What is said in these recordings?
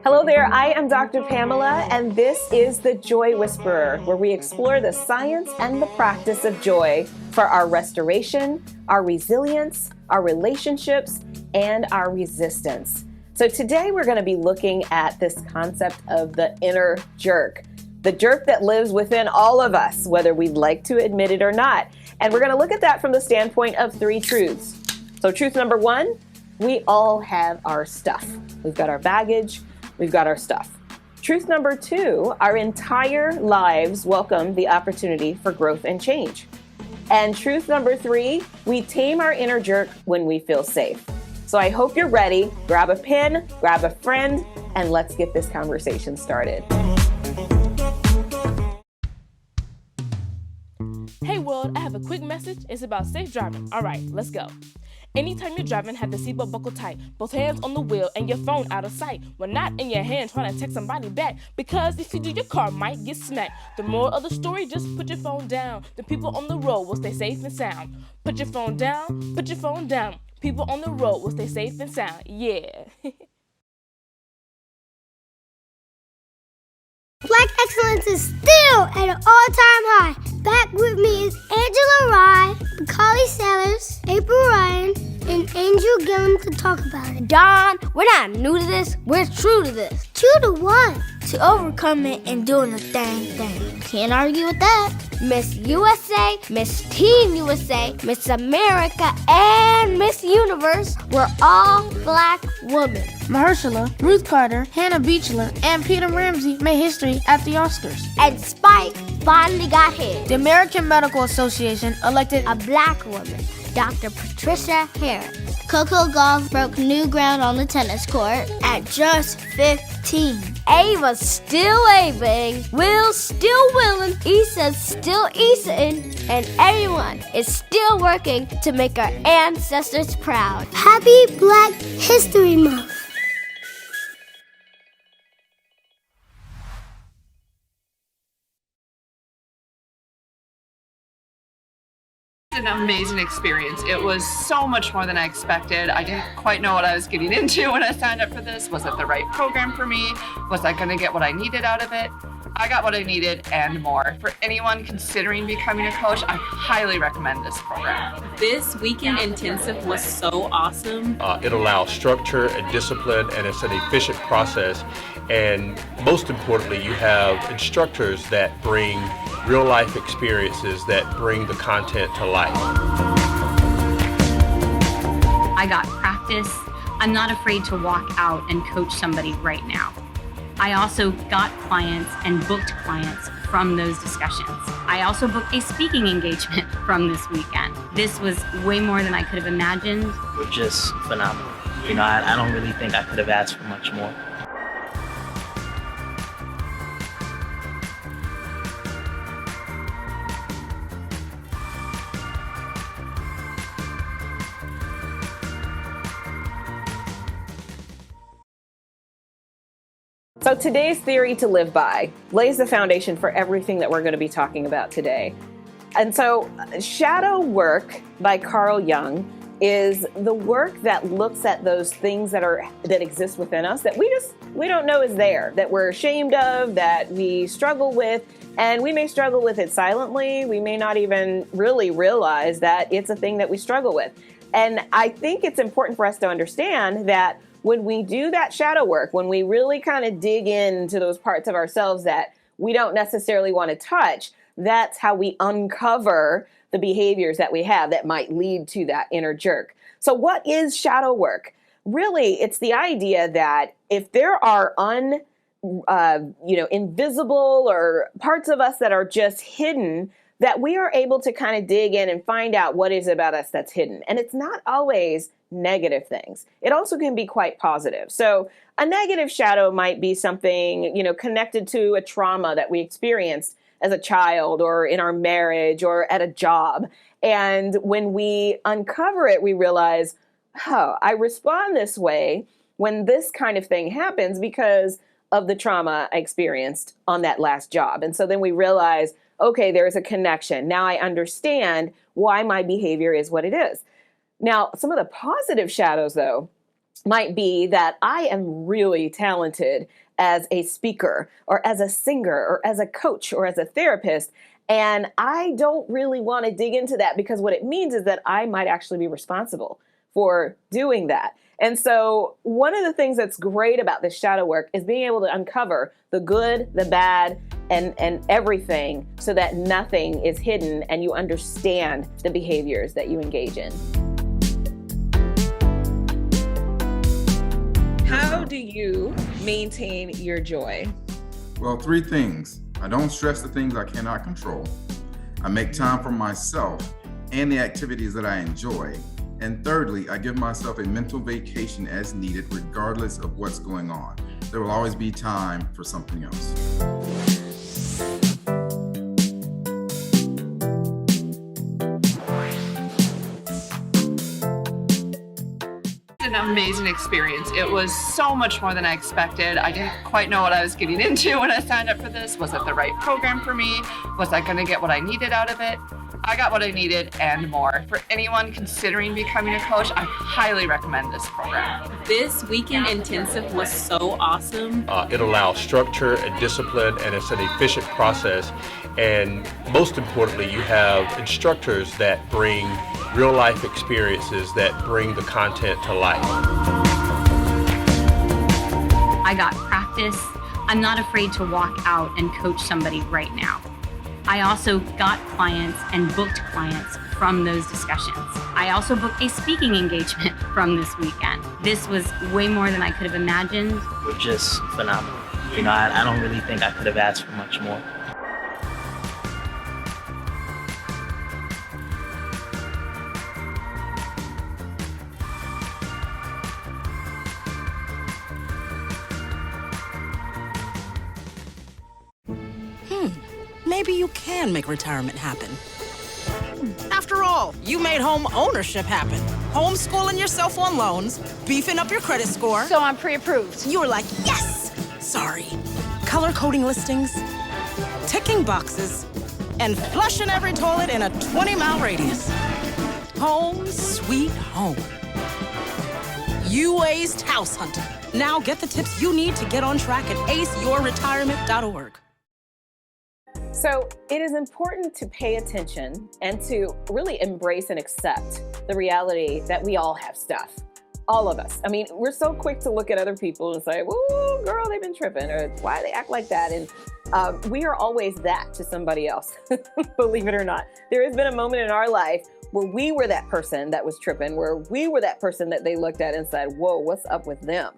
Hello there, I am Dr. Pamela, and this is The Joy Whisperer, where we explore the science and the practice of joy for our restoration, our resilience, our relationships, and our resistance. So today we're going to be looking at this concept of the inner jerk, the jerk that lives within all of us, whether we'd like to admit it or not. And we're going to look at that from the standpoint of three truths. So truth number one, we all have our stuff. We've got our baggage, we've got our stuff. Truth number two, our entire lives welcome the opportunity for growth and change. And truth number three, we tame our inner jerk when we feel safe. So I hope you're ready. Grab a pen, grab a friend, and let's get this conversation started. Hey world, I have a quick message. It's about safe driving. All right, let's go. Anytime you're driving, have the seatbelt buckled tight, both hands on the wheel and your phone out of sight. When not in your hand, trying to text somebody back, because if you do, your car might get smacked. The moral of the story, just put your phone down. The people on the road will stay safe and sound. Put your phone down, put your phone down. People on the road will stay safe and sound. Yeah. Black excellence is still at an all-time high. Back with me is Angela Rye, Macaulay Sellers, April Ryan, and Angel Gillen to talk about it. Don, we're not new to this, we're true to this. True to what? To overcome it and doing the dang thing. Can't argue with that. Miss USA, Miss Teen USA, Miss America, and Miss Universe were all black women. Mahershala, Ruth Carter, Hannah Beachler, and Peter Ramsey made history at the Oscars. And Spike finally got his. The American Medical Association elected A black woman, Dr. Patricia Harris. Coco Gauff broke new ground on the tennis court At just 15. Ava's still Avaing, Will's still willing, Issa's still Issaing, and everyone is still working to make our ancestors proud. Happy Black History Month. An amazing experience. It was so much more than I expected. I didn't quite know what I was getting into when I signed up for this. Was it the right program for me? Was I going to get what I needed out of it? I got what I needed and more. For anyone considering becoming a coach, I highly recommend this program. This weekend intensive was so awesome. It allows structure and discipline, and it's an efficient process. And most importantly, you have instructors that bring real life experiences that bring the content to life. I got practice. I'm not afraid to walk out and coach somebody right now. I also got clients and booked clients from those discussions. I also booked a speaking engagement from this weekend. This was way more than I could have imagined. Were just phenomenal. You know, I don't really think I could have asked for much more. So today's theory to live by lays the foundation for everything that we're going to be talking about today. And so shadow work by Carl Jung is the work that looks at those things that exist within us that we don't know is there, that we're ashamed of, that we struggle with, and we may struggle with it silently. We may not even really realize that it's a thing that we struggle with. And I think it's important for us to understand that when we do that shadow work, when we really kind of dig into those parts of ourselves that we don't necessarily want to touch, that's how we uncover the behaviors that we have that might lead to that inner jerk. So what is shadow work? Really, it's the idea that if there are invisible or parts of us that are just hidden, that we are able to kind of dig in and find out what is about us that's hidden. And it's not always negative things. It also can be quite positive. So a negative shadow might be something, connected to a trauma that we experienced as a child or in our marriage or at a job. And when we uncover it, we realize, oh, I respond this way when this kind of thing happens because of the trauma I experienced on that last job. And so then we realize, okay, there's a connection. Now I understand why my behavior is what it is. Now, some of the positive shadows, though, might be that I am really talented as a speaker or as a singer or as a coach or as a therapist. And I don't really want to dig into that because what it means is that I might actually be responsible for doing that. And so one of the things that's great about this shadow work is being able to uncover the good, the bad, and everything so that nothing is hidden and you understand the behaviors that you engage in. How do you maintain your joy? Well, 3 things. I don't stress the things I cannot control. I make time for myself and the activities that I enjoy. And thirdly, I give myself a mental vacation as needed, regardless of what's going on. There will always be time for something else. An amazing experience. It was so much more than I expected. I didn't quite know what I was getting into when I signed up for this. Was it the right program for me? Was I going to get what I needed out of it? I got what I needed and more. For anyone considering becoming a coach, I highly recommend this program. This weekend intensive was so awesome. It allows structure and discipline, and it's an efficient process. And most importantly, you have instructors that bring real life experiences that bring the content to life. I got practice. I'm not afraid to walk out and coach somebody right now. I also got clients and booked clients from those discussions. I also booked a speaking engagement from this weekend. This was way more than I could have imagined. Were just phenomenal. I don't really think I could have asked for much more. Maybe you can make retirement happen. After all, you made home ownership happen. Homeschooling yourself on loans, beefing up your credit score. So I'm pre-approved. You were like, yes! Sorry. Color coding listings, ticking boxes, and flushing every toilet in a 20-mile radius. Home sweet home. You aced house hunting. Now get the tips you need to get on track at aceyourretirement.org. So it is important to pay attention and to really embrace and accept the reality that we all have stuff. All of us. I mean, we're so quick to look at other people and say, "Whoa, girl, they've been tripping," or "Why do they act like that?" And we are always that to somebody else, believe it or not. There has been a moment in our life where we were that person that was tripping, where we were that person that they looked at and said, "Whoa, what's up with them?"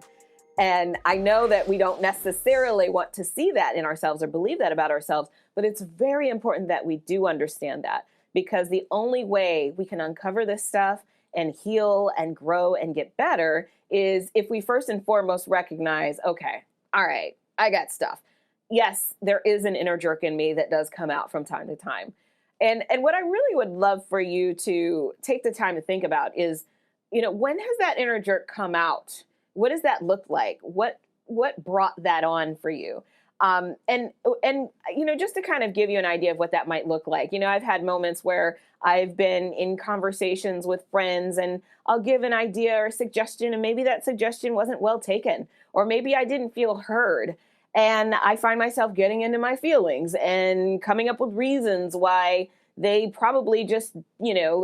And I know that we don't necessarily want to see that in ourselves or believe that about ourselves, but it's very important that we do understand that, because the only way we can uncover this stuff and heal and grow and get better is if we first and foremost recognize, okay, all right, I got stuff. Yes, there is an inner jerk in me that does come out from time to time. And what I really would love for you to take the time to think about is, when has that inner jerk come out? What does that look like? What brought that on for you? And just to kind of give you an idea of what that might look like, I've had moments where I've been in conversations with friends and I'll give an idea or a suggestion, and maybe that suggestion wasn't well taken, or maybe I didn't feel heard. And I find myself getting into my feelings and coming up with reasons why they probably just,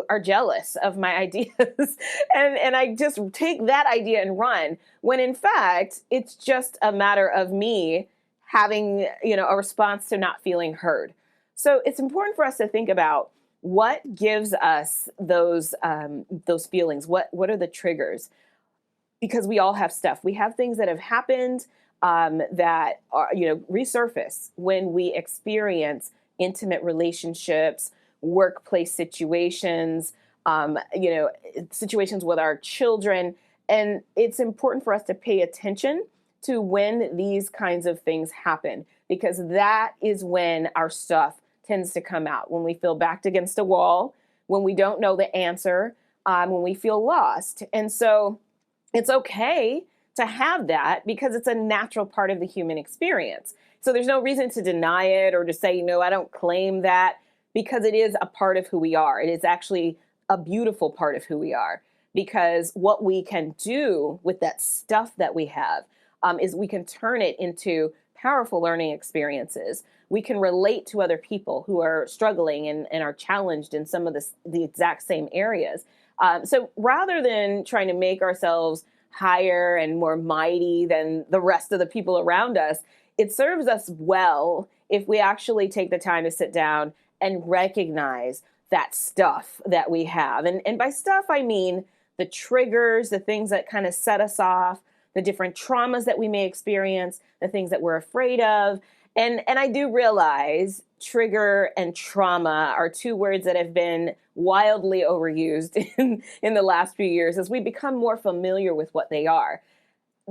are jealous of my ideas. and I just take that idea and run, when in fact, it's just a matter of me having, a response to not feeling heard. So it's important for us to think about what gives us those feelings. What are the triggers? Because we all have stuff. We have things that have happened that are, resurface when we experience intimate relationships, workplace situations, situations with our children. And it's important for us to pay attention to when these kinds of things happen, because that is when our stuff tends to come out. When we feel backed against a wall, when we don't know the answer, when we feel lost. And so it's okay to have that, because it's a natural part of the human experience. So there's no reason to deny it or to say, no, I don't claim that, because it is a part of who we are. It is actually a beautiful part of who we are. because what we can do with that stuff that we have is we can turn it into powerful learning experiences. We can relate to other people who are struggling and are challenged in some of the exact same areas. So rather than trying to make ourselves higher and more mighty than the rest of the people around us, it serves us well if we actually take the time to sit down and recognize that stuff that we have. And by stuff, I mean the triggers, the things that kind of set us off, the different traumas that we may experience, the things that we're afraid of. And I do realize trigger and trauma are two words that have been wildly overused in the last few years as we become more familiar with what they are.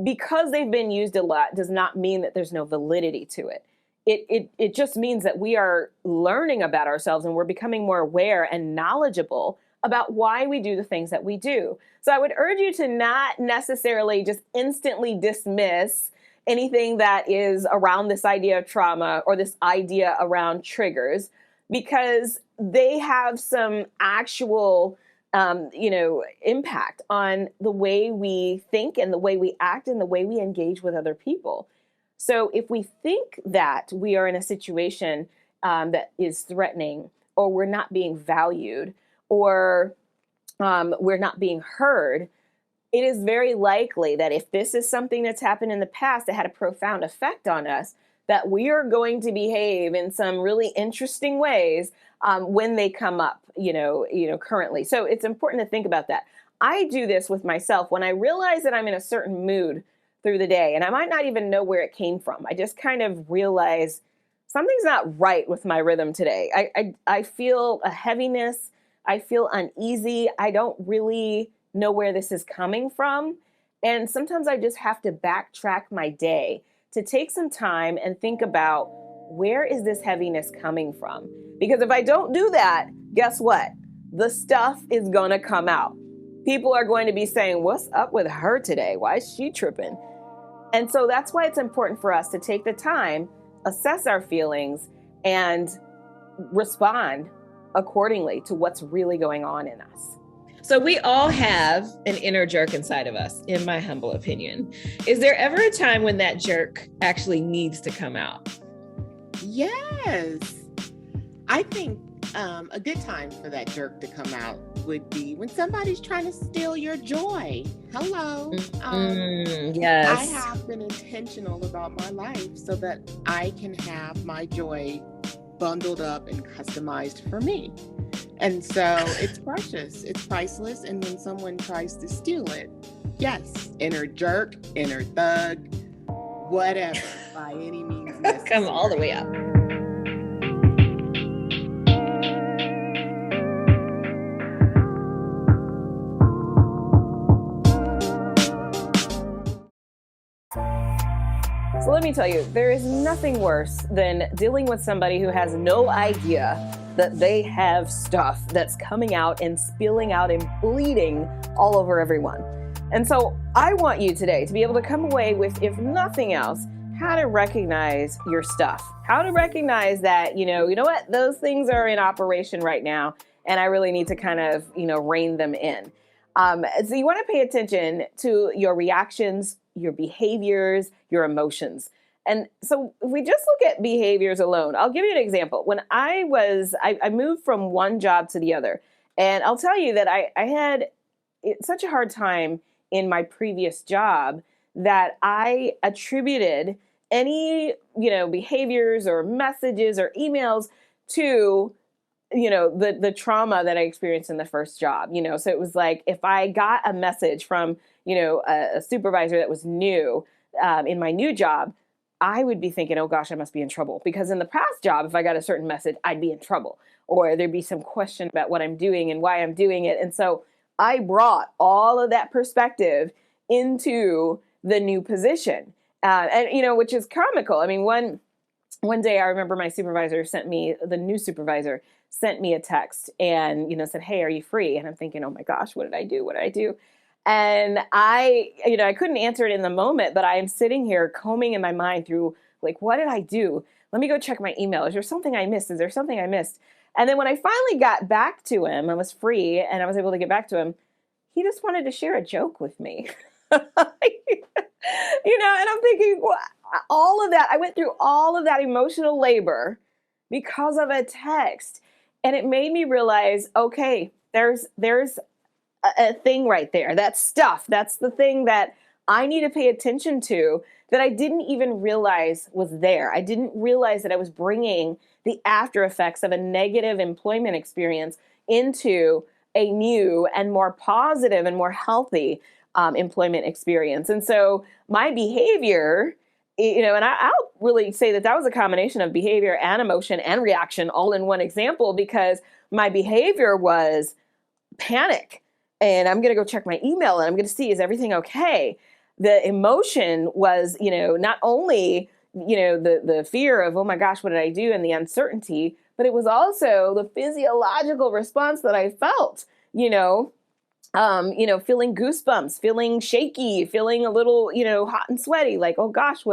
Because they've been used a lot does not mean that there's no validity to it. It just means that we are learning about ourselves and we're becoming more aware and knowledgeable about why we do the things that we do. So I would urge you to not necessarily just instantly dismiss anything that is around this idea of trauma or this idea around triggers, because they have some actual impact on the way we think and the way we act and the way we engage with other people. So if we think that we are in a situation that is threatening, or we're not being valued, or we're not being heard, it is very likely that if this is something that's happened in the past that had a profound effect on us, that we are going to behave in some really interesting ways when they come up, currently. So it's important to think about that. I do this with myself when I realize that I'm in a certain mood through the day, and I might not even know where it came from. I just kind of realize something's not right with my rhythm today. I feel a heaviness. I feel uneasy. I don't really know where this is coming from. And sometimes I just have to backtrack my day to take some time and think about, where is this heaviness coming from? Because if I don't do that, guess what? The stuff is going to come out. People are going to be saying, what's up with her today? Why is she tripping? And so that's why it's important for us to take the time, assess our feelings, and respond accordingly to what's really going on in us. So we all have an inner jerk inside of us, in my humble opinion. Is there ever a time when that jerk actually needs to come out? Yes. I think a good time for that jerk to come out would be when somebody's trying to steal your joy. Hello. Yes. I have been intentional about my life so that I can have my joy bundled up and customized for me. And so it's precious, it's priceless. And when someone tries to steal it, yes, inner jerk, inner thug, whatever, by any means necessary. Come all the way up. So let me tell you, there is nothing worse than dealing with somebody who has no idea that they have stuff that's coming out and spilling out and bleeding all over everyone. And so I want you today to be able to come away with, if nothing else, how to recognize your stuff. How to recognize that, you know what, those things are in operation right now, and I really need to kind of, rein them in. So you want to pay attention to your reactions, your behaviors, your emotions. And so if we just look at behaviors alone, I'll give you an example. When I moved from one job to the other, and I'll tell you that I had such a hard time in my previous job that I attributed any, behaviors or messages or emails to, the trauma that I experienced in the first job, so it was like, if I got a message from, a supervisor that was new in my new job, I would be thinking, oh gosh, I must be in trouble. Because in the past job, if I got a certain message, I'd be in trouble, or there'd be some question about what I'm doing and why I'm doing it. And so I brought all of that perspective into the new position. Which is comical. I mean, one day I remember my the new supervisor sent me a text and, said, hey, are you free? And I'm thinking, oh my gosh, what did I do? And I couldn't answer it in the moment, but I am sitting here combing in my mind through, like, what did I do? Let me go check my email. Is there something I missed? Is there something I missed? And then when I finally got back to him, I was free and I was able to get back to him, he just wanted to share a joke with me. And I'm thinking, all of that, I went through all of that emotional labor because of a text. And it made me realize, okay, there's a thing right there. That's stuff. That's the thing that I need to pay attention to that I didn't even realize was there. I didn't realize that I was bringing the after effects of a negative employment experience into a new and more positive and more healthy employment experience. And so my behavior, and I'll really say that was a combination of behavior and emotion and reaction all in one example, because my behavior was panic. And I'm going to go check my email and I'm going to see, is everything okay? The emotion was, not only, the fear of, oh my gosh, what did I do? And the uncertainty, but it was also the physiological response that I felt, feeling goosebumps, feeling shaky, feeling a little, hot and sweaty, like, oh gosh,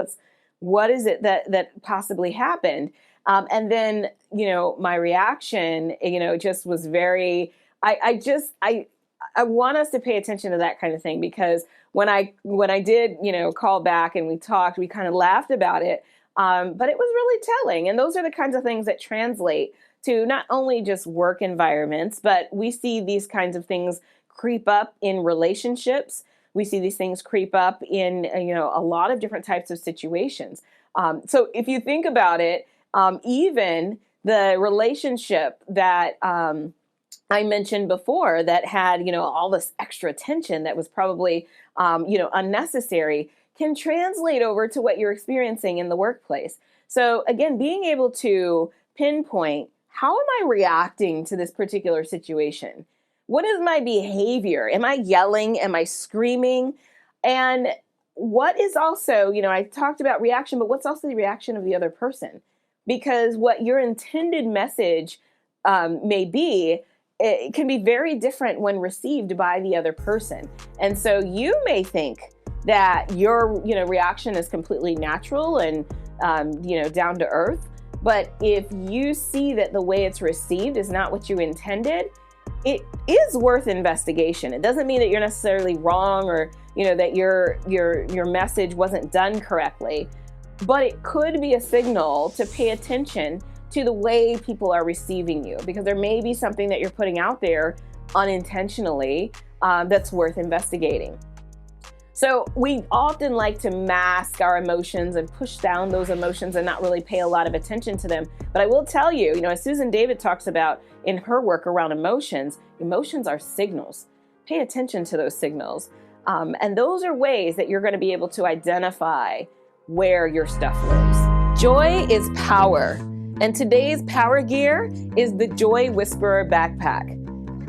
what is it that possibly happened? And then, my reaction, just was very, I want us to pay attention to that kind of thing, because when I did, call back and we talked, we kind of laughed about it. But it was really telling. And those are the kinds of things that translate to not only just work environments, but we see these kinds of things creep up in relationships. We see these things creep up in, a lot of different types of situations. So if you think about it, even the relationship that I mentioned before that had, all this extra tension that was probably, unnecessary, can translate over to what you're experiencing in the workplace. So again, being able to pinpoint, how am I reacting to this particular situation? What is my behavior? Am I yelling? Am I screaming? And what is also, I talked about reaction, but what's also the reaction of the other person? Because what your intended message may be, it can be very different when received by the other person. And so you may think that your, reaction is completely natural and, down to earth. But if you see that the way it's received is not what you intended, it is worth investigation. It doesn't mean that you're necessarily wrong or, that your message wasn't done correctly, but it could be a signal to pay attention to the way people are receiving you, because there may be something that you're putting out there unintentionally that's worth investigating. So we often like to mask our emotions and push down those emotions and not really pay a lot of attention to them. But I will tell you, as Susan David talks about in her work around emotions, emotions are signals. Pay attention to those signals. And those are ways that you're going to be able to identify where your stuff lives. Joy is power. And today's power gear is the Joy Whisperer backpack.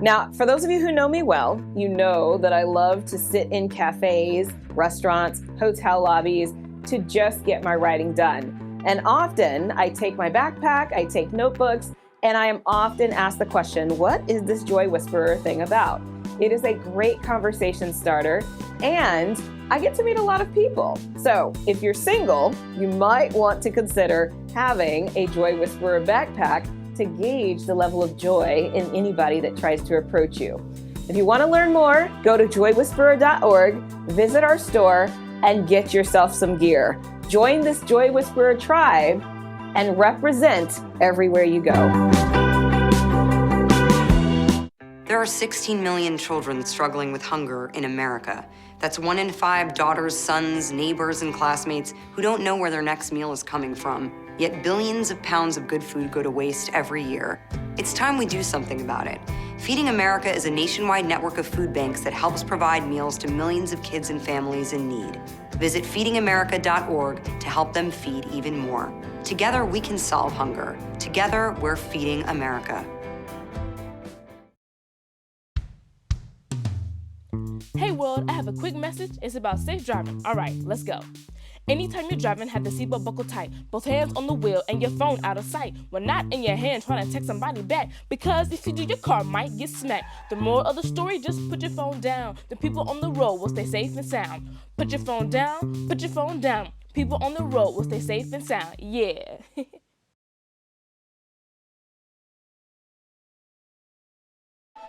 Now, for those of you who know me well, you know that I love to sit in cafes, restaurants, hotel lobbies to just get my writing done. And often I take my backpack, I take notebooks, and I am often asked the question, what is this Joy Whisperer thing about? It is a great conversation starter, and I get to meet a lot of people. So if you're single, you might want to consider having a Joy Whisperer backpack to gauge the level of joy in anybody that tries to approach you. If you want to learn more, go to joywhisperer.org, visit our store, and get yourself some gear. Join this Joy Whisperer tribe and represent everywhere you go. There are 16 million children struggling with hunger in America. That's 1 in 5 daughters, sons, neighbors, and classmates who don't know where their next meal is coming from. Yet billions of pounds of good food go to waste every year. It's time we do something about it. Feeding America is a nationwide network of food banks that helps provide meals to millions of kids and families in need. Visit feedingamerica.org to help them feed even more. Together, we can solve hunger. Together, we're feeding America. Hey world, I have a quick message. It's about safe driving. All right, let's go. Anytime you're driving, have the seatbelt buckled tight, both hands on the wheel and your phone out of sight. When not in your hand trying to text somebody back, because if you do, your car might get smacked. The moral of the story, just put your phone down. The people on the road will stay safe and sound. Put your phone down, put your phone down. People on the road will stay safe and sound. Yeah.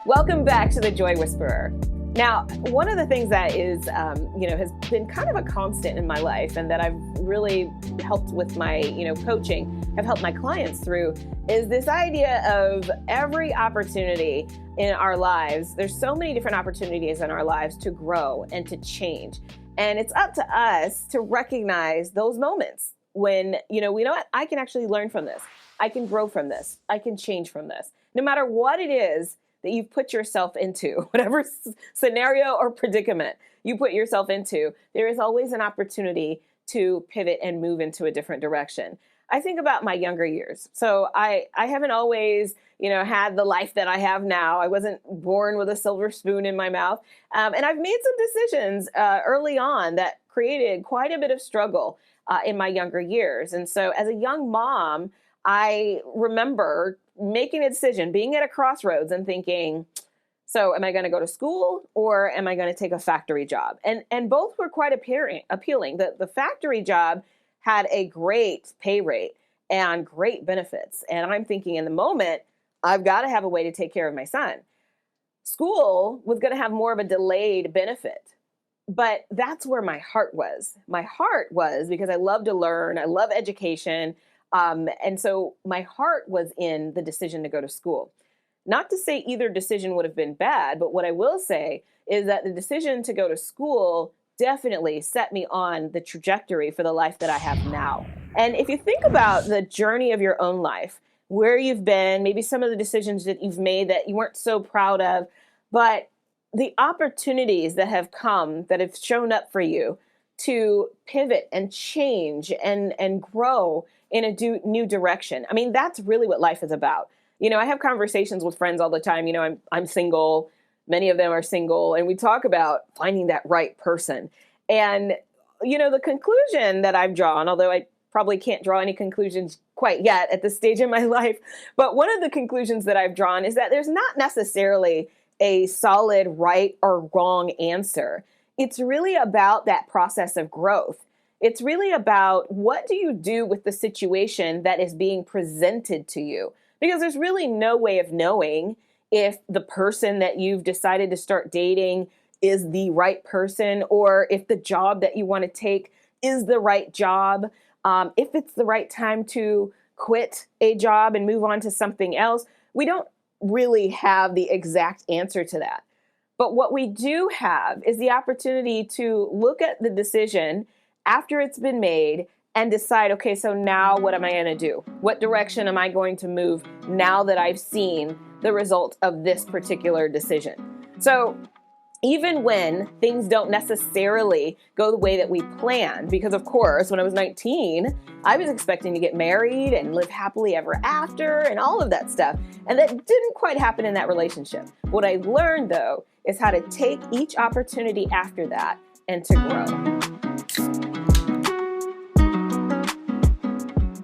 Welcome back to the Joy Whisperer. Now, one of the things that is, has been kind of a constant in my life and that I've really helped with my, coaching, have helped my clients through is this idea of every opportunity in our lives. There's so many different opportunities in our lives to grow and to change. And it's up to us to recognize those moments when, we know what, I can actually learn from this. I can grow from this. I can change from this. No matter what it is that you've put yourself into, whatever scenario or predicament you put yourself into, there is always an opportunity to pivot and move into a different direction. I think about my younger years. So I haven't always, had the life that I have now. I wasn't born with a silver spoon in my mouth. And I've made some decisions early on that created quite a bit of struggle in my younger years. And so as a young mom, I remember making a decision, being at a crossroads and thinking, so am I going to go to school or am I going to take a factory job? And both were quite appealing. The factory job had a great pay rate and great benefits. And I'm thinking in the moment, I've got to have a way to take care of my son. School was going to have more of a delayed benefit. But that's where my heart was. My heart was because I love to learn. I love education. And so my heart was in the decision to go to school. Not to say either decision would have been bad, but what I will say is that the decision to go to school definitely set me on the trajectory for the life that I have now. And if you think about the journey of your own life, where you've been, maybe some of the decisions that you've made that you weren't so proud of, but the opportunities that have come, that have shown up for you to pivot and change and grow in a new direction. I mean, that's really what life is about. I have conversations with friends all the time. I'm single. Many of them are single. And we talk about finding that right person. And, the conclusion that I've drawn, although I probably can't draw any conclusions quite yet at this stage in my life, but one of the conclusions that I've drawn is that there's not necessarily a solid right or wrong answer. It's really about that process of growth. It's really about what do you do with the situation that is being presented to you? Because there's really no way of knowing if the person that you've decided to start dating is the right person, or if the job that you want to take is the right job, if it's the right time to quit a job and move on to something else. We don't really have the exact answer to that. But what we do have is the opportunity to look at the decision after it's been made and decide, okay, so now what am I going to do? What direction am I going to move now that I've seen the result of this particular decision? So even when things don't necessarily go the way that we planned, because of course, when I was 19, I was expecting to get married and live happily ever after and all of that stuff. And that didn't quite happen in that relationship. What I learned though, is how to take each opportunity after that and to grow.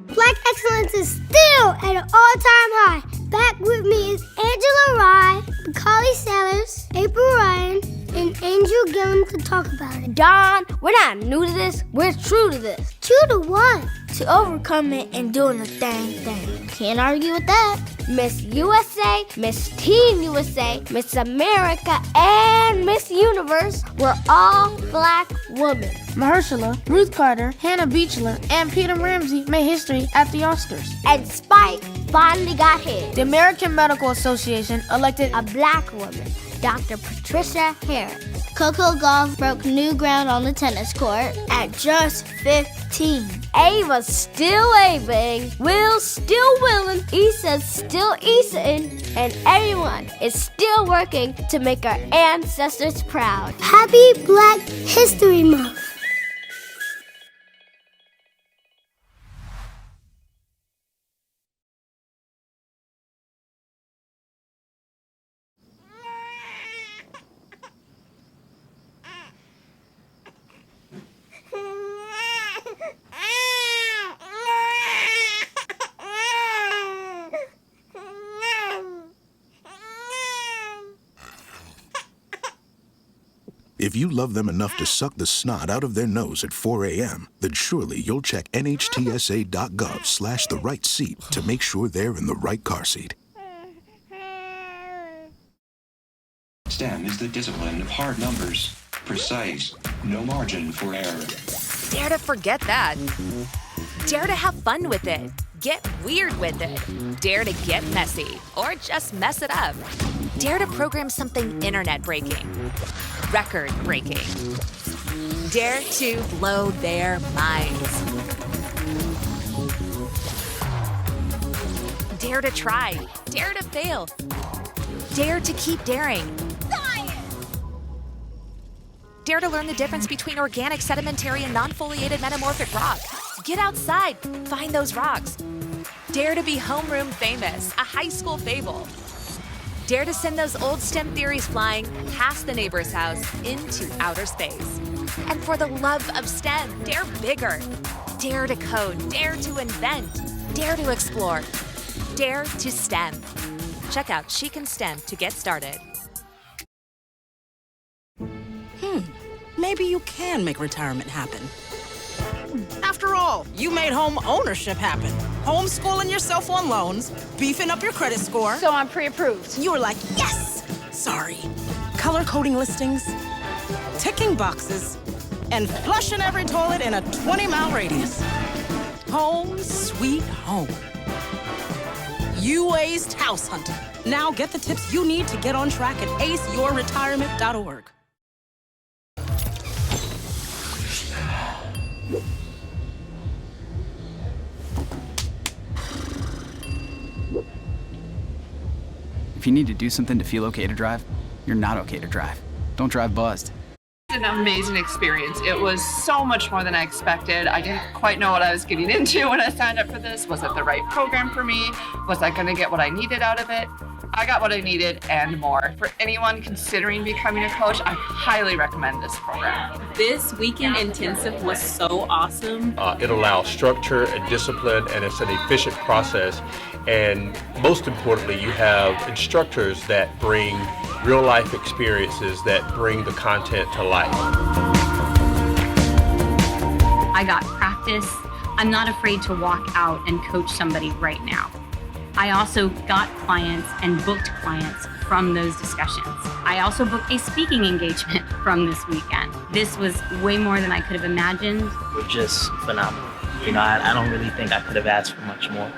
Black excellence is still at an all-time high. Back with me is Angela Rye, Macaulay Sellers, April Ryan, and Angel Gillum to talk about it. Don, we're not new to this. We're true to this. True to what? To overcome it and doing the dang thing. Can't argue with that. Miss USA, Miss Teen USA, Miss America, and Miss Universe were all black women. Mahershala, Ruth Carter, Hannah Beachler, and Peter Ramsey made history at the Oscars. And Spike finally got his. The American Medical Association elected a black woman, Dr. Patricia Harris. Coco Gauff broke new ground on the tennis court at just 15. Ava's still Avaing, Will's still willing, Issa's still Issaing, and everyone is still working to make our ancestors proud. Happy Black History Month. If you love them enough to suck the snot out of their nose at 4 a.m., then surely you'll check nhtsa.gov/the right seat to make sure they're in the right car seat. STEM is the discipline of hard numbers, precise, no margin for error. Dare to forget that. Dare to have fun with it. Get weird with it. Dare to get messy, or just mess it up. Dare to program something internet-breaking, record-breaking. Dare to blow their minds. Dare to try. Dare to fail. Dare to keep daring. Dare to learn the difference between organic, sedimentary, and non-foliated metamorphic rock. Get outside, find those rocks. Dare to be homeroom famous, a high school fable. Dare to send those old STEM theories flying past the neighbor's house into outer space. And for the love of STEM, dare bigger. Dare to code, dare to invent, dare to explore, dare to STEM. Check out She Can STEM to get started. Maybe you can make retirement happen. After all, you made home ownership happen. Homeschooling yourself on loans, beefing up your credit score. So I'm pre-approved. You were like, yes! Sorry. Color coding listings, ticking boxes, and flushing every toilet in a 20-mile radius. Home sweet home. You aced house hunting. Now get the tips you need to get on track at aceyourretirement.org. If you need to do something to feel okay to drive, you're not okay to drive. Don't drive buzzed. An amazing experience. It was so much more than I expected. I didn't quite know what I was getting into when I signed up for this. Was it the right program for me? Was I going to get what I needed out of it? I got what I needed and more. For anyone considering becoming a coach, I highly recommend this program. This weekend intensive was so awesome. It allows structure and discipline, and it's an efficient process. And most importantly, you have instructors that bring real life experiences that bring the content to life. I got practice. I'm not afraid to walk out and coach somebody right now. I also got clients and booked clients from those discussions. I also booked a speaking engagement from this weekend. This was way more than I could have imagined. Were just phenomenal. I don't really think I could have asked for much more.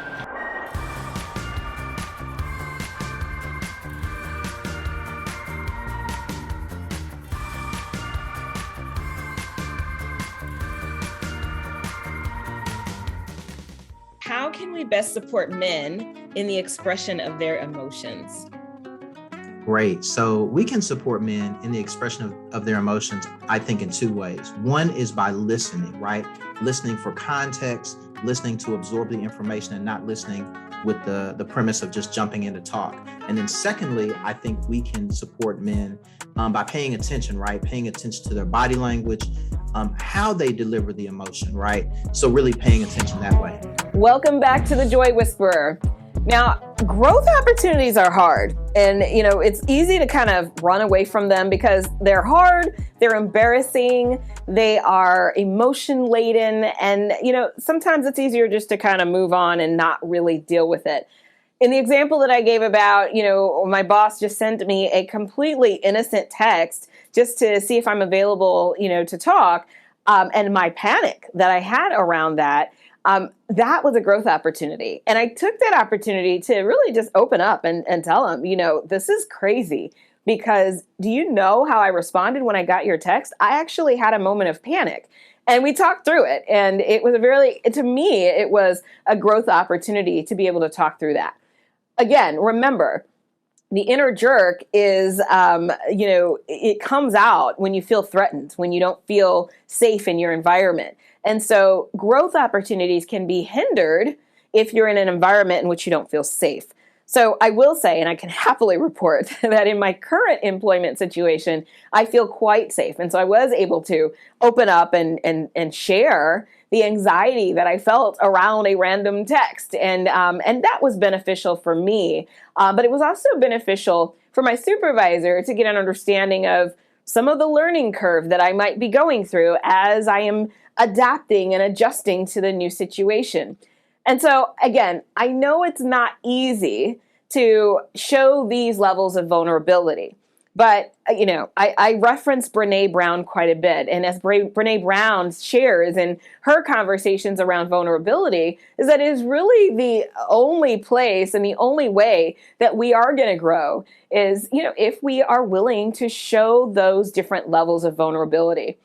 How can we best support men in the expression of their emotions? Great. So we can support men in the expression of their emotions, I think, in two ways. One is by listening, right? Listening for context, listening to absorb the information and not listening with the premise of just jumping in to talk. And then secondly, I think we can support men by paying attention, right? Paying attention to their body language, how they deliver the emotion, right? So really paying attention that way. Welcome back to the Joy Whisperer. Now, growth opportunities are hard, and it's easy to kind of run away from them because they're hard, they're embarrassing, they are emotion laden, and sometimes it's easier just to kind of move on and not really deal with it. In the example that I gave about, my boss just sent me a completely innocent text just to see if I'm available, to talk, and my panic that I had around that. That was a growth opportunity. And I took that opportunity to really just open up and tell him, this is crazy, because do you know how I responded when I got your text? I actually had a moment of panic, and we talked through it. And it was to me, it was a growth opportunity to be able to talk through that. Again, remember, the inner jerk is, it comes out when you feel threatened, when you don't feel safe in your environment. And so growth opportunities can be hindered if you're in an environment in which you don't feel safe. So I will say, and I can happily report, that in my current employment situation, I feel quite safe. And so I was able to open up and share the anxiety that I felt around a random text. And that was beneficial for me. But it was also beneficial for my supervisor to get an understanding of some of the learning curve that I might be going through as I am adapting and adjusting to the new situation. And so, again, I know it's not easy to show these levels of vulnerability. But, I reference Brene Brown quite a bit. And as Brene Brown shares in her conversations around vulnerability, is that it is really the only place and the only way that we are going to grow is, if we are willing to show those different levels of vulnerability.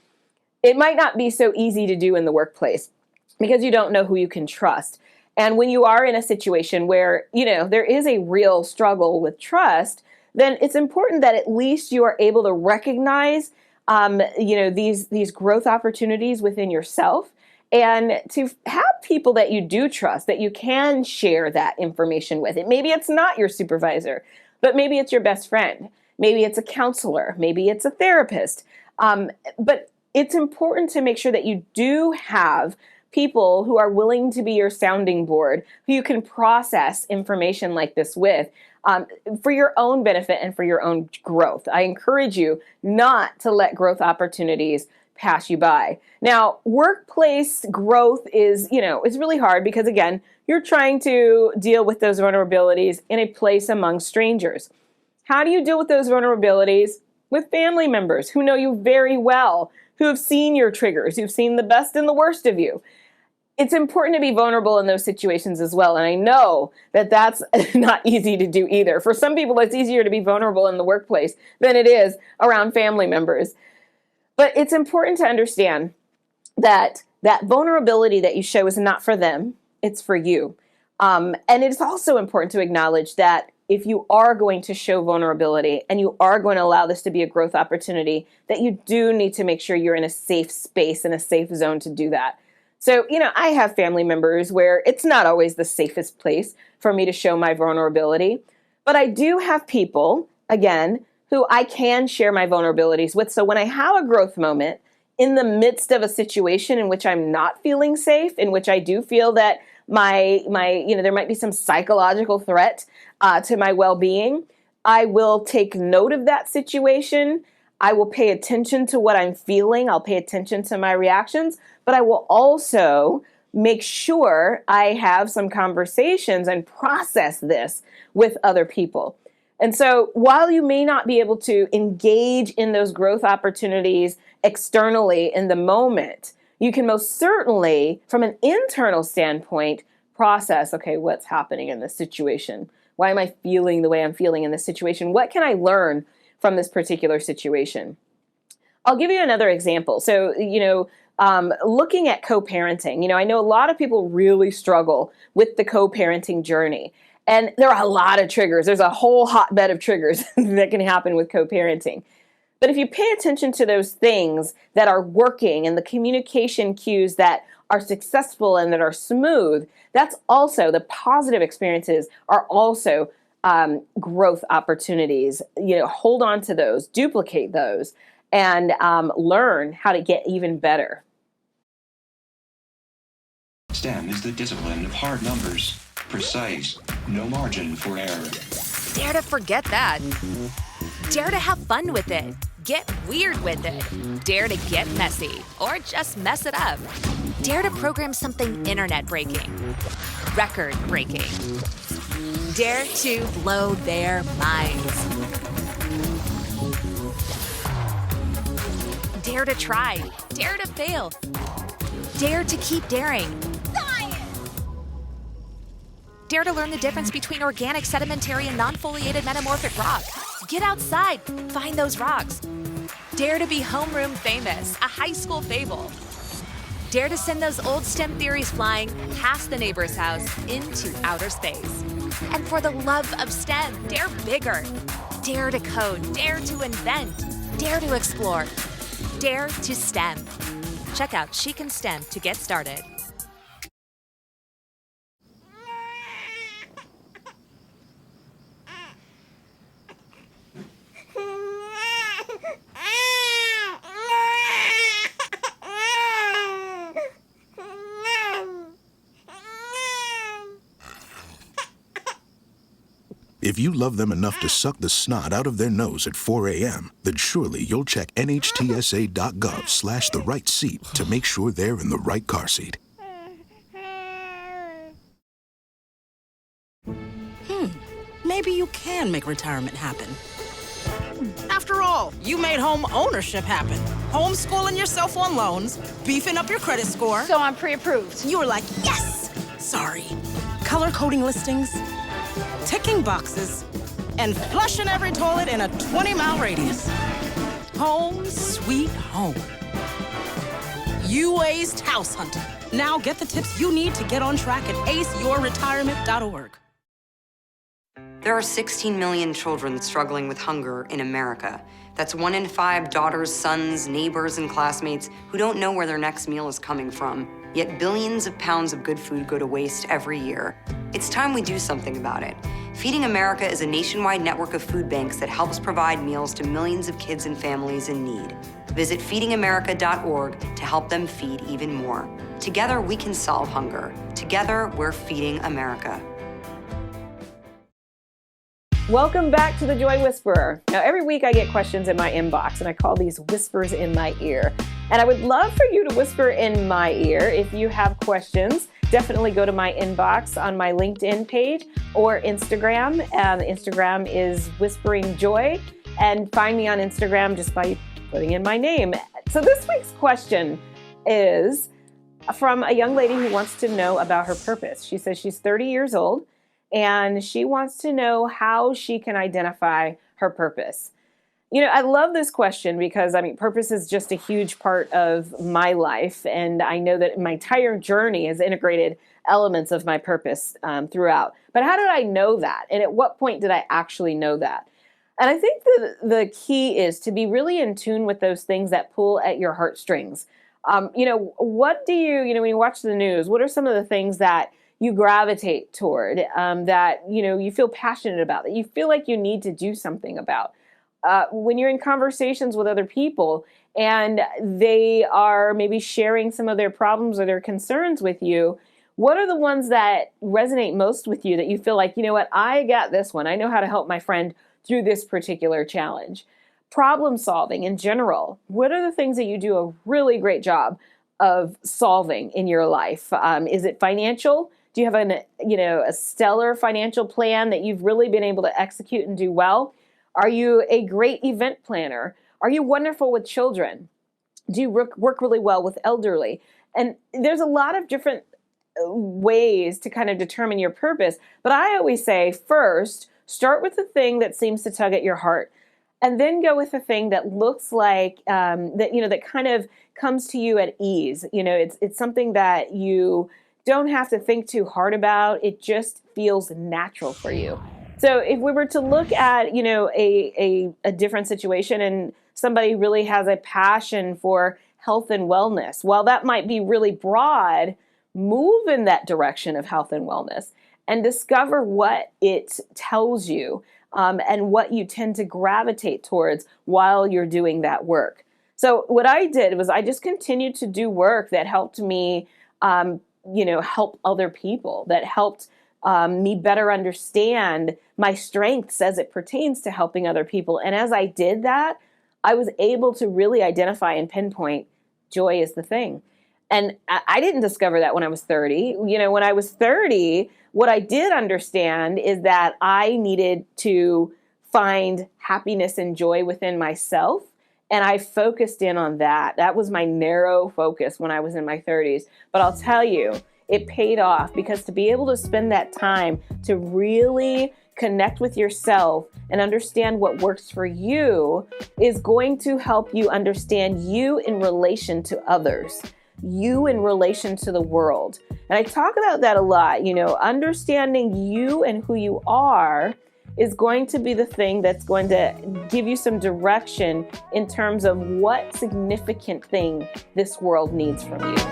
It might not be so easy to do in the workplace because you don't know who you can trust. And when you are in a situation where, there is a real struggle with trust, then it's important that at least you are able to recognize, these growth opportunities within yourself and to have people that you do trust, that you can share that information with. Maybe it's not your supervisor, but maybe it's your best friend. Maybe it's a counselor. Maybe it's a therapist. But it's important to make sure that you do have people who are willing to be your sounding board, who you can process information like this with, for your own benefit and for your own growth. I encourage you not to let growth opportunities pass you by. Now, workplace growth is really hard because, again, you're trying to deal with those vulnerabilities in a place among strangers. How do you deal with those vulnerabilities with family members who know you very well, who have seen your triggers, who've seen the best and the worst of you? It's important to be vulnerable in those situations as well. And I know that that's not easy to do either. For some people, it's easier to be vulnerable in the workplace than it is around family members. But it's important to understand that that vulnerability that you show is not for them, it's for you. And it's also important to acknowledge that if you are going to show vulnerability and you are going to allow this to be a growth opportunity, that you do need to make sure you're in a safe space and a safe zone to do that. So, I have family members where it's not always the safest place for me to show my vulnerability, but I do have people, again, who I can share my vulnerabilities with. So when I have a growth moment in the midst of a situation in which I'm not feeling safe, in which I do feel that my there might be some psychological threat to my well-being, I will take note of that situation. I will pay attention to what I'm feeling. I'll pay attention to my reactions, but I will also make sure I have some conversations and process this with other people. And so while you may not be able to engage in those growth opportunities externally in the moment, you can most certainly, from an internal standpoint, process, okay, what's happening in this situation? Why am I feeling the way I'm feeling in this situation? What can I learn from this particular situation? I'll give you another example. So, looking at co-parenting, I know a lot of people really struggle with the co-parenting journey. And there are a lot of triggers. There's a whole hotbed of triggers that can happen with co-parenting. But if you pay attention to those things that are working and the communication cues that are successful and that are smooth, that's also, the positive experiences are also growth opportunities. Hold on to those, duplicate those, and learn how to get even better. STEM is the discipline of hard numbers, precise, no margin for error. Dare to forget that. Dare to have fun with it. Get weird with it. Dare to get messy or just mess it up. Dare to program something internet-breaking, record-breaking. Dare to blow their minds. Dare to try. Dare to fail. Dare to keep daring. Dare to learn the difference between organic, sedimentary, and non-foliated metamorphic rock. Get outside, find those rocks. Dare to be homeroom famous, a high school fable. Dare to send those old STEM theories flying past the neighbor's house into outer space. And for the love of STEM, dare bigger. Dare to code, dare to invent, dare to explore, dare to STEM. Check out She Can STEM to get started. If you love them enough to suck the snot out of their nose at 4 a.m., then surely you'll check NHTSA.gov/the right seat to make sure they're in the right car seat. Maybe you can make retirement happen. After all, you made home ownership happen. Homeschooling yourself on loans, beefing up your credit score. So I'm pre-approved. You were like, yes! Sorry. Color coding listings, ticking boxes, and flushing every toilet in a 20-mile radius. Home sweet home. You aced house hunting. Now get the tips you need to get on track at aceyourretirement.org. There are 16 million children struggling with hunger in America. That's 1 in 5 daughters, sons, neighbors, and classmates who don't know where their next meal is coming from. Yet billions of pounds of good food go to waste every year. It's time we do something about it. Feeding America is a nationwide network of food banks that helps provide meals to millions of kids and families in need. Visit feedingamerica.org to help them feed even more. Together, we can solve hunger. Together, we're feeding America. Welcome back to the Joy Whisperer. Now, every week I get questions in my inbox, and I call these whispers in my ear. And I would love for you to whisper in my ear if you have questions. Definitely go to my inbox on my LinkedIn page or Instagram. Instagram is Whispering Joy, and find me on Instagram just by putting in my name. So this week's question is from a young lady who wants to know about her purpose. She says she's 30 years old, and she wants to know how she can identify her purpose. You know, I love this question because, purpose is just a huge part of my life. And I know that my entire journey has integrated elements of my purpose throughout. But how did I know that? And at what point did I actually know that? And I think the key is to be really in tune with those things that pull at your heartstrings. What do you when you watch the news, what are some of the things that you gravitate toward, that, you feel passionate about, that you feel like you need to do something about? When you're in conversations with other people and they are maybe sharing some of their problems or their concerns with you, what are the ones that resonate most with you that you feel like, you know what, I got this one. I know how to help my friend through this particular challenge. Problem solving in general. What are the things that you do a really great job of solving in your life? Is it financial? Do you have a stellar financial plan that you've really been able to execute and do well? Are you a great event planner? Are you wonderful with children? Do you work really well with elderly? And there's a lot of different ways to kind of determine your purpose. But I always say, first, start with the thing that seems to tug at your heart. And then go with the thing that looks like, that kind of comes to you at ease. It's something that you don't have to think too hard about. It just feels natural for you. So if we were to look at, a different situation and somebody really has a passion for health and wellness, while that might be really broad, move in that direction of health and wellness and discover what it tells you and what you tend to gravitate towards while you're doing that work. So what I did was I just continued to do work that helped me, help other people, that helped me better understand my strengths as it pertains to helping other people. And as I did that, I was able to really identify and pinpoint joy is the thing. And I didn't discover that when I was 30. When I was 30, what I did understand is that I needed to find happiness and joy within myself. And I focused in on that. That was my narrow focus when I was in my 30s. But I'll tell you, it paid off, because to be able to spend that time to really connect with yourself and understand what works for you is going to help you understand you in relation to others, you in relation to the world. And I talk about that a lot. Understanding you and who you are is going to be the thing that's going to give you some direction in terms of what significant thing this world needs from you.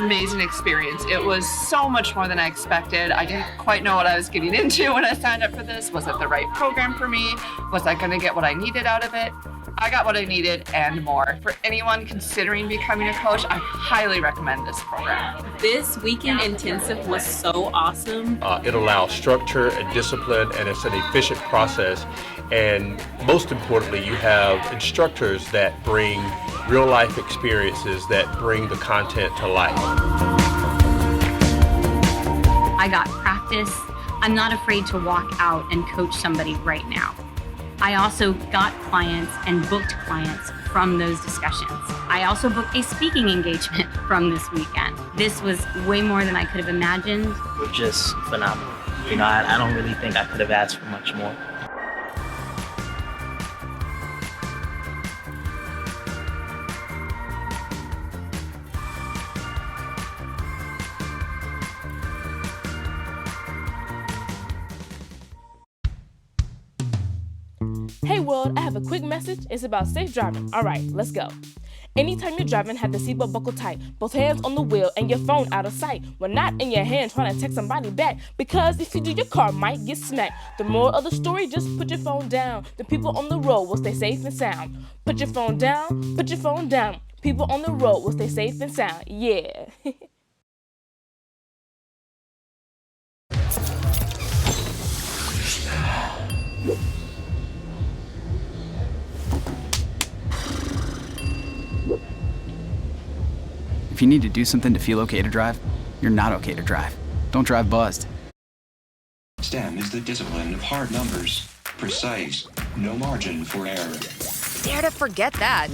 Amazing experience. It was so much more than I expected. I didn't quite know what I was getting into when I signed up for this. Was it the right program for me? Was I going to get what I needed out of it? I got what I needed and more. For anyone considering becoming a coach, I highly recommend this program. This weekend intensive was so awesome. It allows structure and discipline, and it's an efficient process. And most importantly, you have instructors that bring real life experiences that bring the content to life. I got practice. I'm not afraid to walk out and coach somebody right now. I also got clients and booked clients from those discussions. I also booked a speaking engagement from this weekend. This was way more than I could have imagined. Were just phenomenal. I don't really think I could have asked for much more. Hey world, I have a quick message. It's about safe driving. All right, let's go. Anytime you're driving, have the seatbelt buckled tight, both hands on the wheel and your phone out of sight. When not in your hand trying to text somebody back, because if you do, your car might get smacked. The moral of the story, just put your phone down. The people on the road will stay safe and sound. Put your phone down, put your phone down. People on the road will stay safe and sound. Yeah. If you need to do something to feel okay to drive, you're not okay to drive. Don't drive buzzed. STEM is the discipline of hard numbers, precise, no margin for error. Dare to forget that.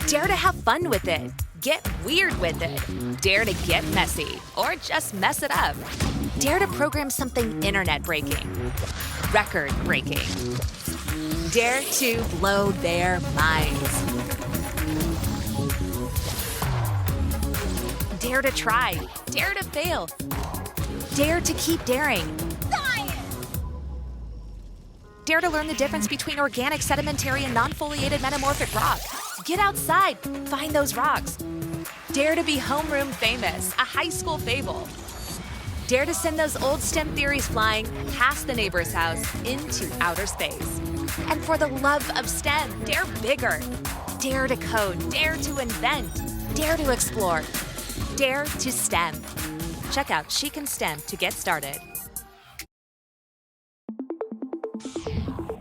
Dare to have fun with it. Get weird with it. Dare to get messy, or just mess it up. Dare to program something internet-breaking, record-breaking. Dare to blow their minds. Dare to try. Dare to fail. Dare to keep daring. Dare to learn the difference between organic, sedimentary, and non-foliated metamorphic rock. Get outside. Find those rocks. Dare to be homeroom famous, a high school fable. Dare to send those old STEM theories flying past the neighbor's house into outer space. And for the love of STEM, dare bigger. Dare to code. Dare to invent. Dare to explore. Dare to STEM. Check out She Can STEM to get started.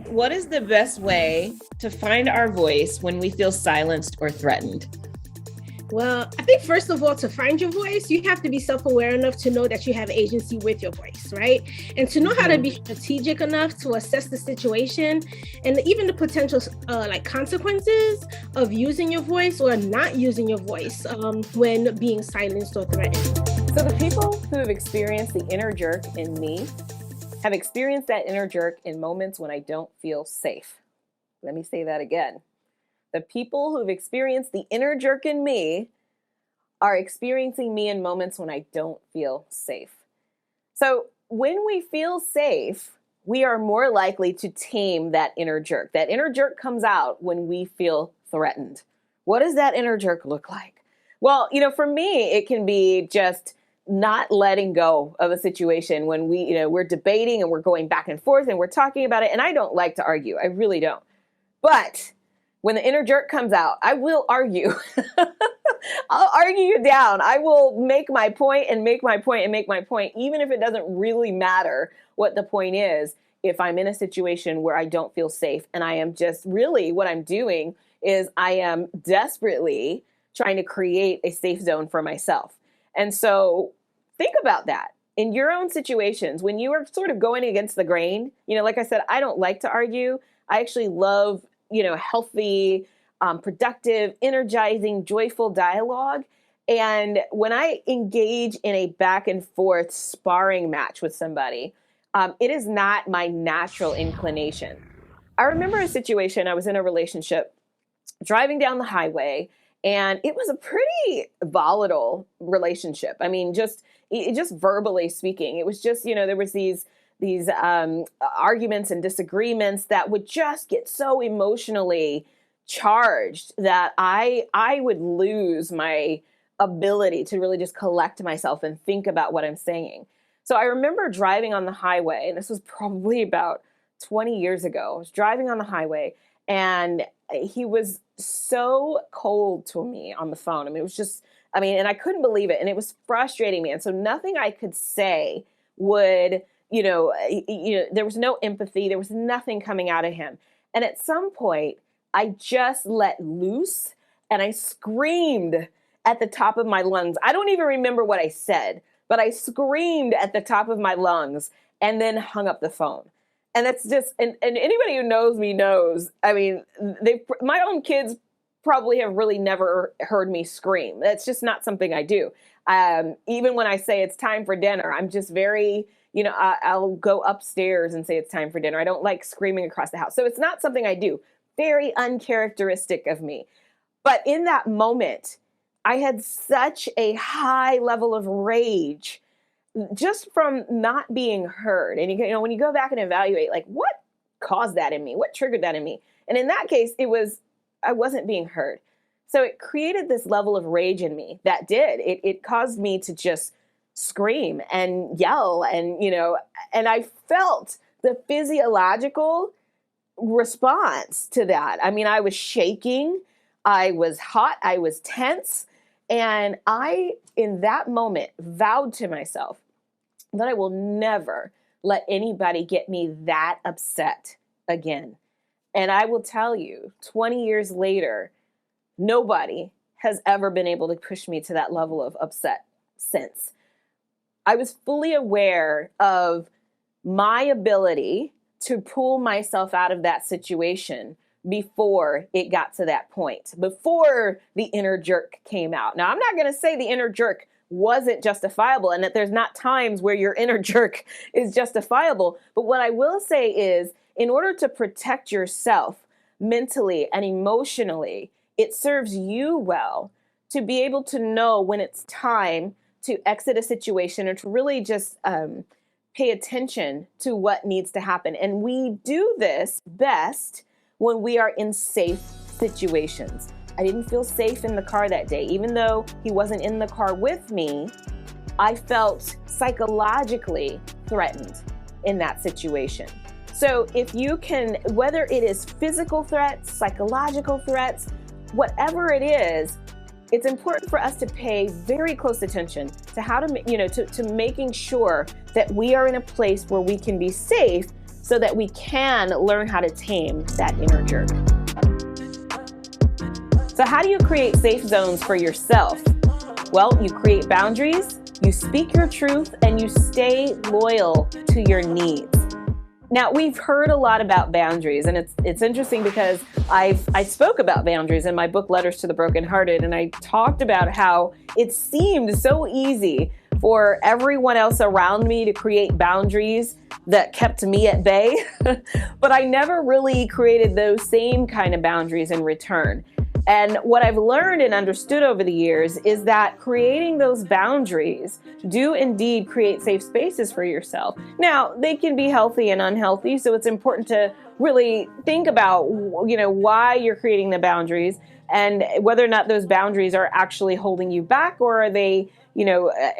What is the best way to find our voice when we feel silenced or threatened? Well, I think first of all, to find your voice, you have to be self-aware enough to know that you have agency with your voice, right? And to know how to be strategic enough to assess the situation and even the potential consequences of using your voice or not using your voice when being silenced or threatened. So the people who have experienced the inner jerk in me have experienced that inner jerk in moments when I don't feel safe. Let me say that again. The people who've experienced the inner jerk in me are experiencing me in moments when I don't feel safe. So when we feel safe, we are more likely to tame that inner jerk. That inner jerk comes out when we feel threatened. What does that inner jerk look like? Well, for me, it can be just not letting go of a situation when we're debating and we're going back and forth and we're talking about it. And I don't like to argue. I really don't. But when the inner jerk comes out, I will argue. I'll argue you down. I will make my point and make my point and make my point, even if it doesn't really matter what the point is, if I'm in a situation where I don't feel safe. And I am just really, what I'm doing is I am desperately trying to create a safe zone for myself. And so think about that in your own situations when you are sort of going against the grain. Like I said, I don't like to argue. I actually love healthy, productive, energizing, joyful dialogue. And when I engage in a back and forth sparring match with somebody, it is not my natural inclination. I remember a situation, I was in a relationship, driving down the highway, and it was a pretty volatile relationship. I mean, just verbally speaking, it was just, there was these arguments and disagreements that would just get so emotionally charged that I would lose my ability to really just collect myself and think about what I'm saying. So I remember driving on the highway, and this was probably about 20 years ago. I was driving on the highway, and he was so cold to me on the phone. I mean, it was just, and I couldn't believe it, and it was frustrating me. And so nothing I could say would, there was no empathy. There was nothing coming out of him. And at some point, I just let loose and I screamed at the top of my lungs. I don't even remember what I said, but I screamed at the top of my lungs and then hung up the phone. And that's just, and anybody who knows me knows, I mean, my own kids probably have really never heard me scream. That's just not something I do. Even when I say it's time for dinner, I'm just very, I'll go upstairs and say it's time for dinner. I don't like screaming across the house. So it's not something I do. Very uncharacteristic of me. But in that moment, I had such a high level of rage just from not being heard. And when you go back and evaluate, like, what caused that in me? What triggered that in me? And in that case, I wasn't being heard. So it created this level of rage in me that it caused me to just scream and yell and I felt the physiological response to that. I mean, I was shaking, I was hot, I was tense. And I, in that moment, vowed to myself that I will never let anybody get me that upset again. And I will tell you, 20 years later, nobody has ever been able to push me to that level of upset since. I was fully aware of my ability to pull myself out of that situation before it got to that point, before the inner jerk came out. Now, I'm not going to say the inner jerk wasn't justifiable and that there's not times where your inner jerk is justifiable. But what I will say is, in order to protect yourself mentally and emotionally, it serves you well to be able to know when it's time to exit a situation or to really just pay attention to what needs to happen. And we do this best when we are in safe situations. I didn't feel safe in the car that day. Even though he wasn't in the car with me, I felt psychologically threatened in that situation. So if you can, whether it is physical threats, psychological threats, whatever it is, it's important for us to pay very close attention to how to making sure that we are in a place where we can be safe so that we can learn how to tame that inner jerk. So how do you create safe zones for yourself? Well, you create boundaries, you speak your truth, and you stay loyal to your needs. Now, we've heard a lot about boundaries, and it's interesting because I spoke about boundaries in my book, Letters to the Brokenhearted, and I talked about how it seemed so easy for everyone else around me to create boundaries that kept me at bay, but I never really created those same kind of boundaries in return. And what I've learned and understood over the years is that creating those boundaries do indeed create safe spaces for yourself. Now, they can be healthy and unhealthy, so it's important to really think about, why you're creating the boundaries and whether or not those boundaries are actually holding you back, or are they,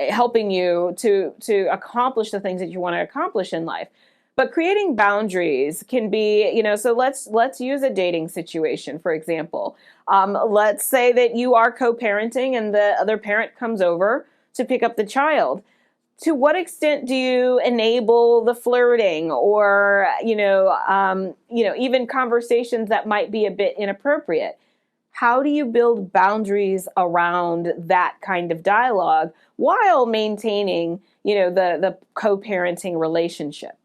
helping you to accomplish the things that you want to accomplish in life. But creating boundaries can be, so let's use a dating situation, for example. Let's say that you are co-parenting and the other parent comes over to pick up the child. To what extent do you enable the flirting or, even conversations that might be a bit inappropriate? How do you build boundaries around that kind of dialogue while maintaining, the co-parenting relationship?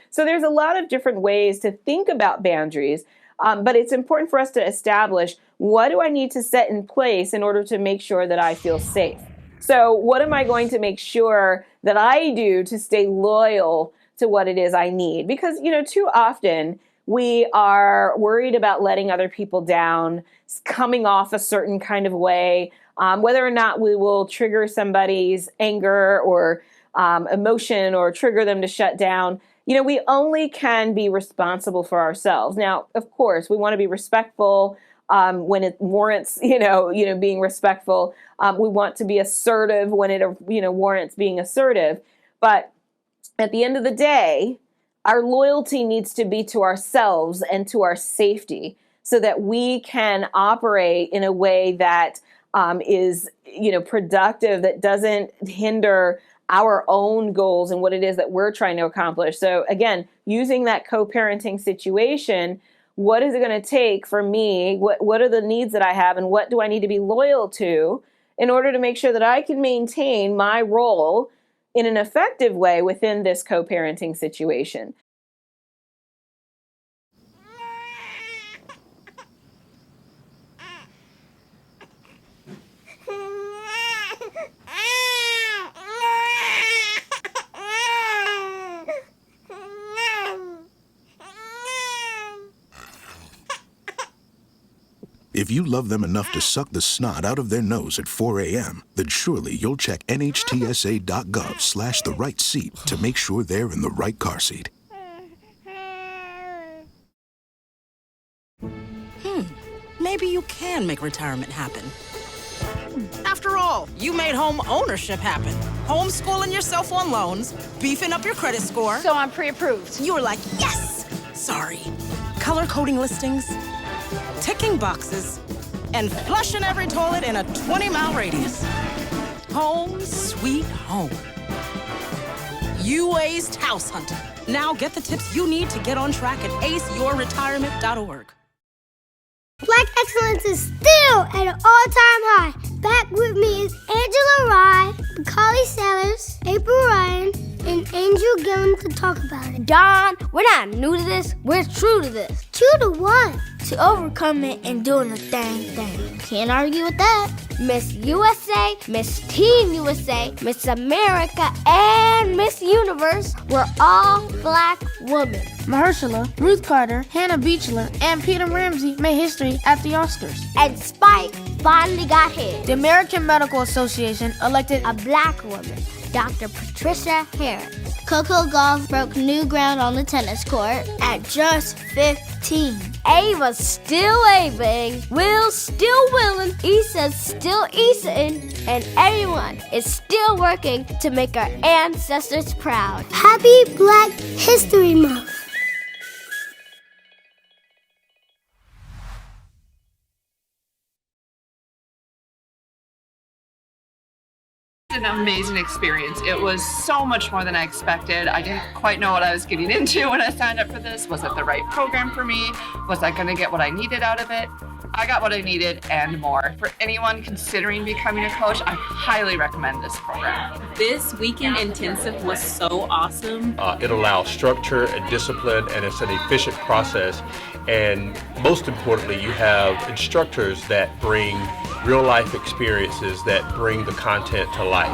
So there's a lot of different ways to think about boundaries, but it's important for us to establish, what do I need to set in place in order to make sure that I feel safe? So what am I going to make sure that I do to stay loyal to what it is I need? Because, too often we are worried about letting other people down, coming off a certain kind of way, whether or not we will trigger somebody's anger or emotion or trigger them to shut down. We only can be responsible for ourselves. Now, of course, we want to be respectful when it warrants, being respectful. We want to be assertive when it, warrants being assertive. But at the end of the day, our loyalty needs to be to ourselves and to our safety so that we can operate in a way that is, productive, that doesn't hinder our own goals and what it is that we're trying to accomplish. So again, using that co-parenting situation, what is it going to take for me? What are the needs that I have, and what do I need to be loyal to in order to make sure that I can maintain my role in an effective way within this co-parenting situation? If you love them enough to suck the snot out of their nose at 4 a.m., then surely you'll check NHTSA.gov/the right seat to make sure they're in the right car seat. Maybe you can make retirement happen. After all, you made home ownership happen. Homeschooling yourself on loans, beefing up your credit score. So I'm pre-approved. You were like, yes! Sorry. Color coding listings, ticking boxes, and flushing every toilet in a 20-mile radius. Home sweet home. You aced house hunting. Now get the tips you need to get on track at aceyourretirement.org. Black excellence is still at an all-time high. Back with me is Angela Rye, Macaulay Sellers, April Ryan, and Angel Gillen to talk about it. Don, we're not new to this, we're true to this. True to what? To overcome it and doing the dang thing. Can't argue with that. Miss USA, Miss Teen USA, Miss America, and Miss Universe were all black women. Mahershala, Ruth Carter, Hannah Beachler, and Peter Ramsey made history at the Oscars. And Spike finally got his. The American Medical Association elected a black woman, Dr. Patricia Harris. Coco Gauff broke new ground on the tennis court at just 15. Ava's still Avaing, Will's still willing, Issa's still Issaing, and everyone is still working to make our ancestors proud. Happy Black History Month. An amazing experience. It was so much more than I expected. I didn't quite know what I was getting into when I signed up for this. Was it the right program for me? Was I going to get what I needed out of it? I got what I needed and more. For anyone considering becoming a coach, I highly recommend this program. This weekend intensive was so awesome. It allows structure and discipline, and it's an efficient process. And most importantly, you have instructors that bring real life experiences that bring the content to life.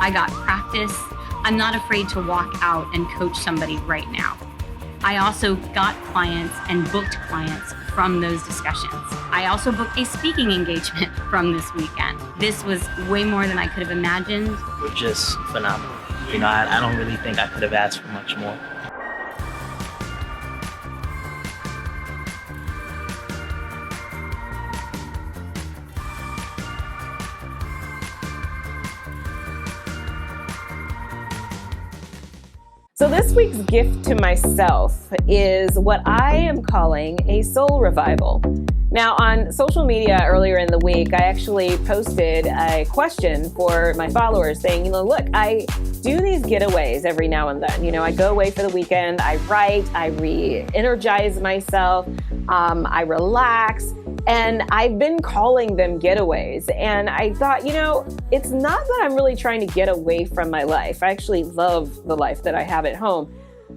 I got practice. I'm not afraid to walk out and coach somebody right now. I also got clients and booked clients from those discussions. I also booked a speaking engagement from this weekend. This was way more than I could have imagined. We're just phenomenal. You know, I don't really think I could have asked for much more. So this week's gift to myself is what I am calling a soul revival. Now, on social media earlier in the week, I actually posted a question for my followers saying, look, I do these getaways every now and then. I go away for the weekend, I write, I re-energize myself, I relax, and I've been calling them getaways. And I thought, it's not that I'm really trying to get away from my life. I actually love the life that I have at home.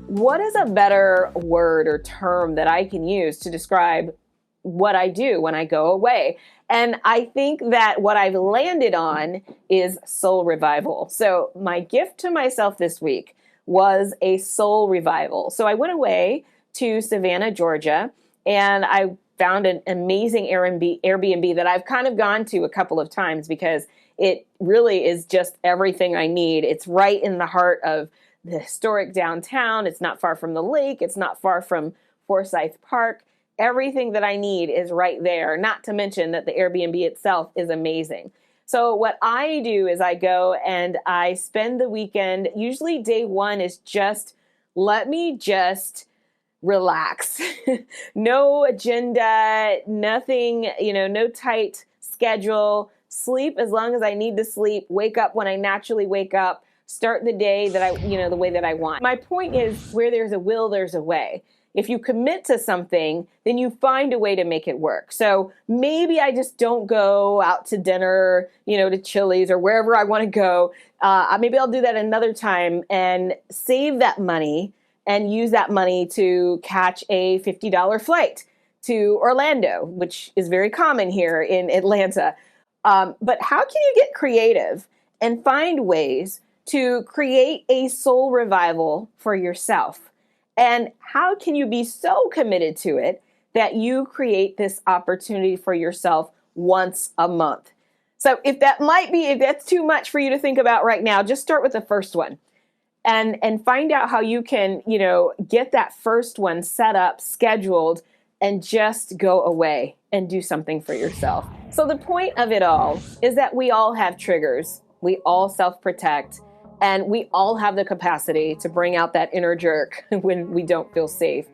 What is a better word or term that I can use to describe what I do when I go away? And I think that what I've landed on is soul revival. So my gift to myself this week was a soul revival. So I went away to Savannah, Georgia, and I found an amazing Airbnb that I've kind of gone to a couple of times because it really is just everything I need. It's right in the heart of the historic downtown. It's not far from the lake. It's not far from Forsyth Park. Everything that I need is right there, not to mention that the Airbnb itself is amazing. So what I do is I go and I spend the weekend. Usually day one is just, let me just relax. No agenda, nothing, no tight schedule. Sleep as long as I need to sleep. Wake up when I naturally wake up. start the day that the way that I want. My point is, where there's a will, there's a way. If you commit to something, then you find a way to make it work. So maybe I just don't go out to dinner, to Chili's or wherever I want to go. Maybe I'll do that another time and save that money and use that money to catch a $50 flight to Orlando, which is very common here in Atlanta. But how can you get creative and find ways to create a soul revival for yourself? And how can you be so committed to it that you create this opportunity for yourself once a month? So if that's too much for you to think about right now, just start with the first one and find out how you can, get that first one set up, scheduled, and just go away and do something for yourself. So the point of it all is that we all have triggers. We all self-protect. And we all have the capacity to bring out that inner jerk when we don't feel safe.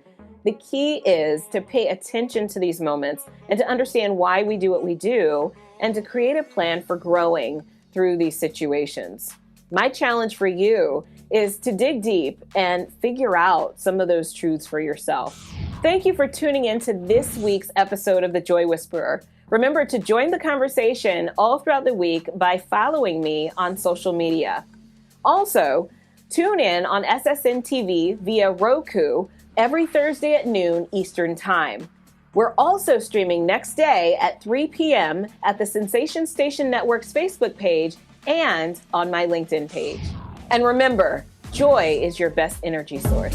The key is to pay attention to these moments and to understand why we do what we do and to create a plan for growing through these situations. My challenge for you is to dig deep and figure out some of those truths for yourself. Thank you for tuning in to this week's episode of The Joy Whisperer. Remember to join the conversation all throughout the week by following me on social media. Also, tune in on SSNTV via ROKU every Thursday at noon Eastern Time. We're also streaming next day at 3 p.m. at the Sensation Station Network's Facebook page and on my LinkedIn page. And remember, joy is your best energy source.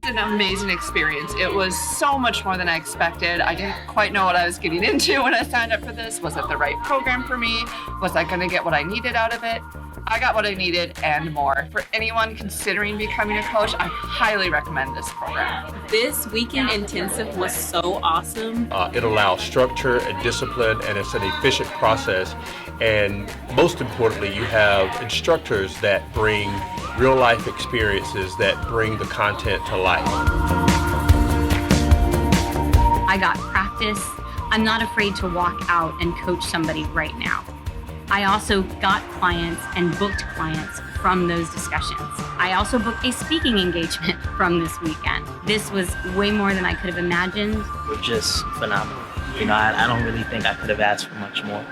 An amazing experience. It was so much more than I expected. I didn't quite know what I was getting into when I signed up for this. Was it the right program for me? Was I going to get what I needed out of it? I got what I needed and more. For anyone considering becoming a coach, I highly recommend this program. This weekend intensive was so awesome. It allows structure and discipline, and it's an efficient process. And most importantly, you have instructors that bring real life experiences that bring the content to life. I got practice. I'm not afraid to walk out and coach somebody right now. I also got clients and booked clients from those discussions. I also booked a speaking engagement from this weekend. This was way more than I could have imagined. It was just phenomenal. I don't really think I could have asked for much more.